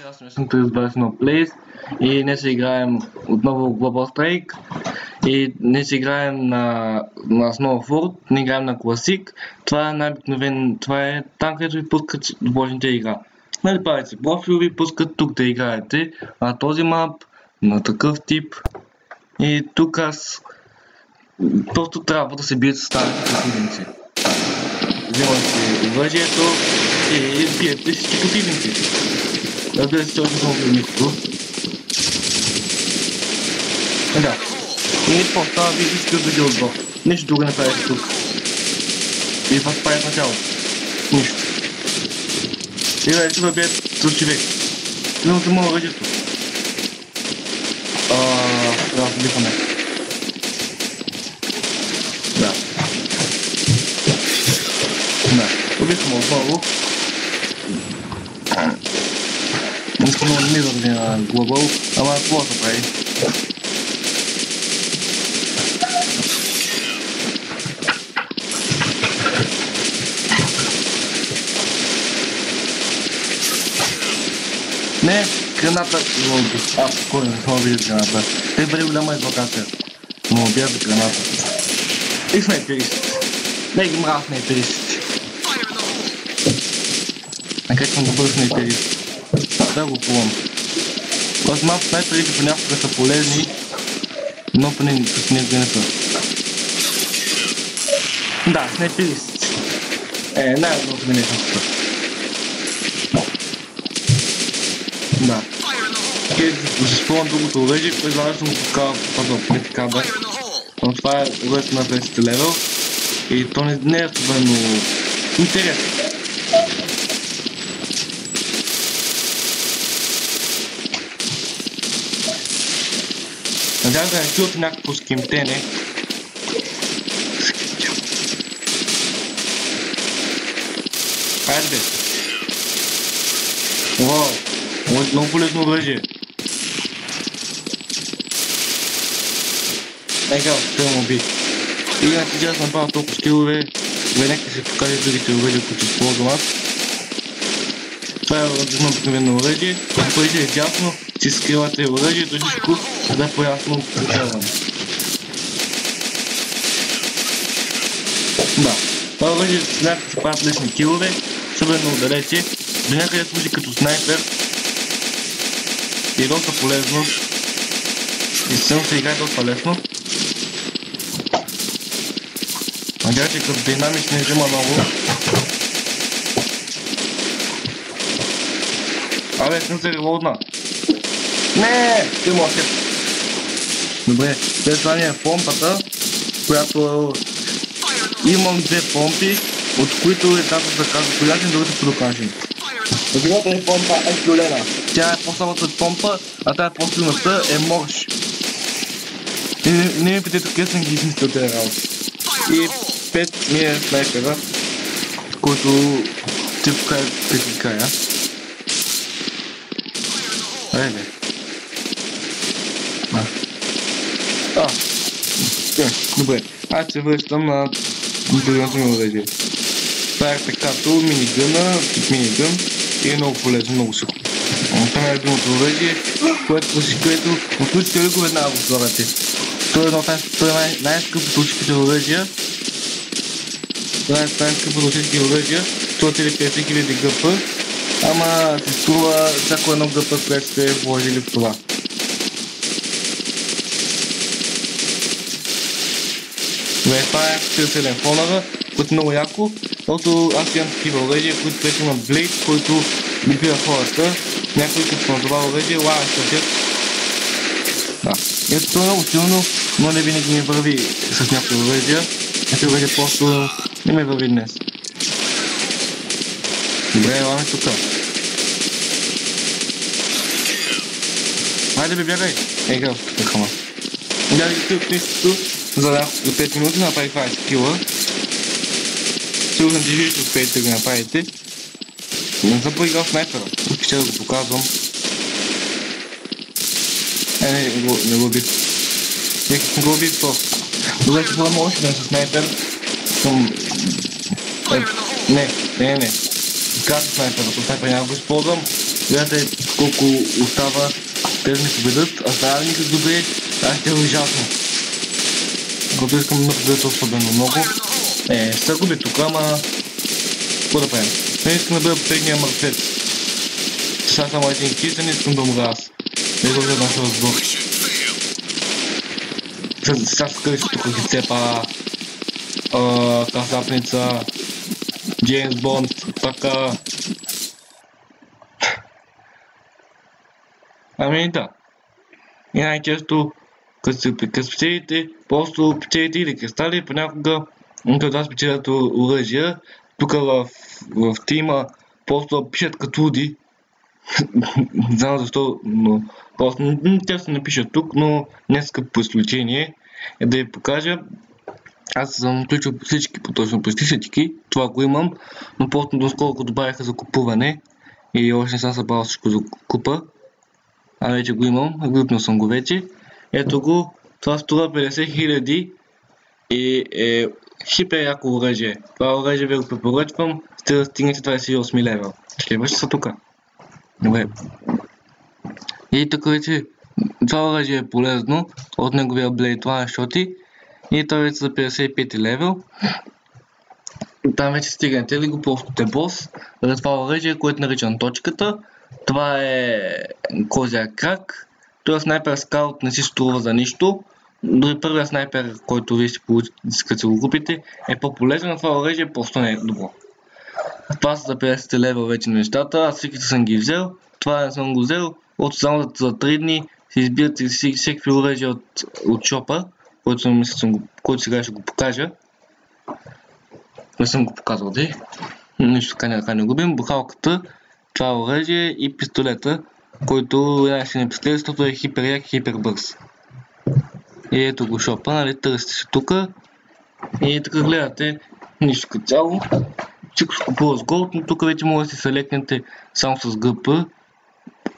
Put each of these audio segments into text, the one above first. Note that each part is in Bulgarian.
Аз съм 31 Place и днес играем отново Global Strike и днес играем на Snowford, не играем на Classic. Това е най-обикновен, това е там, където ви пускат допълнителната игра. Нали правите профил, ви пускат тук да играете на този мап, на такъв тип и тук аз просто трябва да се бият с старите противници. Вземате оръжието и биете всички противници. Разбира се, точно съм убил никого. Да. И по-става ви искам да ги отбор. Нищо друго не правите тук. И вас прави в началото. Нищо. И да се въбият с човек. Но да мога оръжието. Трябва да се бихаме. Да. Да. Убихаме отново. Искам много не върви на Global, ама какво се прави? Не, граната го убих. Спокойно, не съм убил граната. Те бъде голяма извакация. Но убях за граната. И снайперистите. Не ги мразя снайперистите. А как съм добър снайперист? Да го плувам. Аз малко снайперите понякога са полезни, но поне с него не са. Да, снайперисти. Най-добро в минешността. Да. Ще използвам другото оръжие, което изглежда съм го покавал в политикада. Но това е оръжието на 20 левел и то не е особено интересно. Надявам да не чувате някакво скимтене. Хайде бе. Уау, много полезно оръжие. Ега, ще му би. И иначе аз съм направил толкова скилове. Нека се покажа другите оръжия, които използвам аз. Това е едно обикновено оръжие. Ако е дясно, си скривате оръжието и всичко, за да е по-ясно прицелване. Да, това оръжие някак се правят лесни килове, особено отдалече. До някъде служи като снайпер и е доста полезно. И само се играе доста лесно. Надявам се, като динамич не взима много. Абе, съм се релодна. Не, ти му още. Добре, след това ни е помпата, която имам две помпи, от които едната се казва приятен, другата подокажен. Другата ни помпа е Гюлена. Тя е по-слабата помпа, а тая по-силната е Морш. И не ми питайте къде съм ги измислил тези работи. И 5 ми е снайпера, който ти покажа прикрикая. Айде. Добре. Аз се връщам на другото ми оръжие. Това е пекато, минигъна, тип минигън и е много полезно, много сухо. Това е любимото оръжие, което отключите ли го веднага го слагате. Това е най-скъпото от всичките оръжия. Това е най-скъпото от всички оръжия. Струва ли 50 000 гъпа, ама се струва всяко едно гъпа, което сте вложили в това. Това е 47 фонара, което е много яко, защото аз имам такива оръжия, които вече имам блейд, който убива хората. Някои като на това оръжие лага стъпят. Да. И това е много силно, но не винаги ми върви с някои оръжия. Някои оръжия просто не ме върви днес. Добре, еламе тука. Хайде бе, бягай! Ега, тъхама. Бягай тук нищото за 5 минути направи 20 кила. Сигурно съм, че вие ще успеете да го направите. Не съм поиграл снайпера. Ще да го показвам. Не го убих. Нека съм го убих просто. Добре, ще бъдам още ден със снайпер. Не. Как снайпера? Снайпер няма го използвам. Гледате колко остава. Те да ми победат, а става ми с добре, ще е ужасно. Когато искам да победят особено много. Ще се губи тук, ама... Какво да правим? Не искам да бъда техния мъртвец. Сега само един кис, не искам да умра аз. Не изложа да се разбор. Сега скъри се тук ги цепа. Касапница. Джеймс Бонд. Така. Ами да. И най-често, като спечелите, просто печелите или кристали, понякога, като да спечелят оръжия, тук в тима просто пишат като луди. Не знам защо, но просто те се напишат тук, но днеска по изключение е да ви покажа. Аз съм включил всички, точно почти всички, това го имам, но просто доскоро добавиха за купуване и още не съм събрал всичко за купа. А вече го имам, глупнал съм го вече. Ето го, това струва 50 000 и е хипер яко оръжие. Това оръжие ви го препоръчвам, сте да стигнете 28 левел. Следващи са тук. Добре. И тук вече това оръжие е полезно от неговия Blade One-шоти и той вече за 55 левел. Там вече стигнете ли го просто бос за това оръжие, което наричам точката. Това е козия крак. Този снайпер скаут не си струва за нищо. Дори първият снайпер, който вие ще получите, като се го купите, е по-полезен, но това оръжие просто не е добро. Това са за 50 левел вече нещата. Аз всичките съм ги взел. Това не съм го взел. Само за 3 дни си избирате всеки оръжие от шопа, който сега ще го покажа. Не съм го показал, дей. Нищо така не губим. Бухалката, това оръжие и пистолета, който ще не пистолет, защото е хипер як и хипер бърз. И ето го шопа, нали, търсите се тука. И така гледате, нищо като цяло. Всичко се купува с голд, но тук вече може да се селекнете само с GP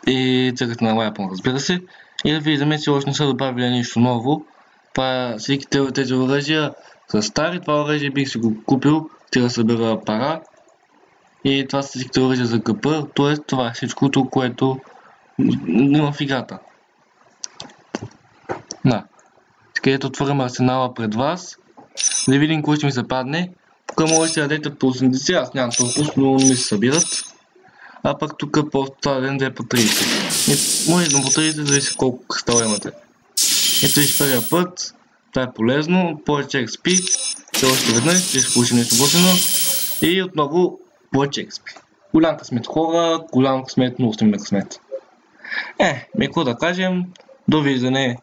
и цъкате на Weapon, разбира се. И да виждаме, че още не са добавили нищо ново. Всички тези оръжия са стари, това оръжие бих си го купил, ще да събера пара. И това са всичките оръжия за GP, т.е. това е всичкото, което има в играта. Да. Така ето отворим арсенала пред вас. Да видим кой ще ми се падне. Тук може да дадете по 80, аз нямам толкова, но не ми се събират. А пък тук по-това ден да е по 30. Може да по 30, зависи колко кристала имате. Ето виж първия път. Това е полезно. Повече XP. Още веднъж ще получи нещо готино. И отново повече XP. Голям късмет хора, голям късмет, много сме на късмет. Какво да кажем. Довиждане.